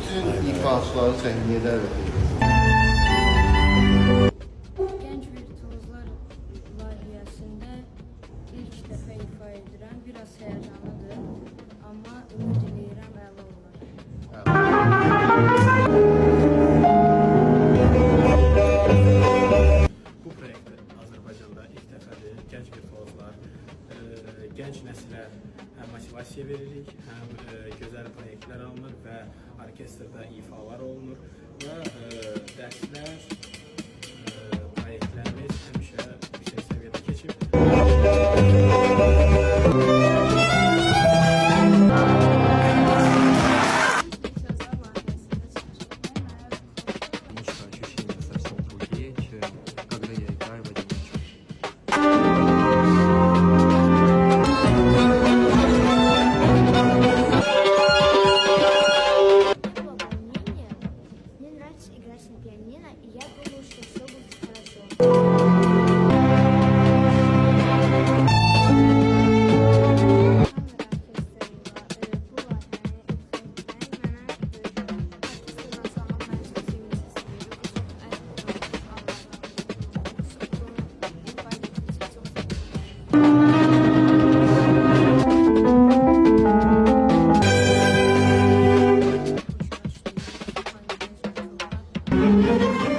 bütün ifaçıları səhnəyə dəvət edirəm. Gənc virtuozlar layihəsində ilk dəfə ifa edirəm. Biraz həyəcanlıdır, amma ümid edirəm əla olar. Bu proyektdə Azərbaycanda ilk dəfədir gənc virtuozlar, gənc nəslə həm motivasiya veririk, həm gözəl proyektlər alınır və orkestrda ifalar olunur və dərslər, proyektlərimiz həmişə yüksək səviyyədə keçib. Конечно, ощущения совсем другие, чем когда я играю в одиночку. Мне нравится играть на пианино, и я думаю, что все будет хорошо. Thank you.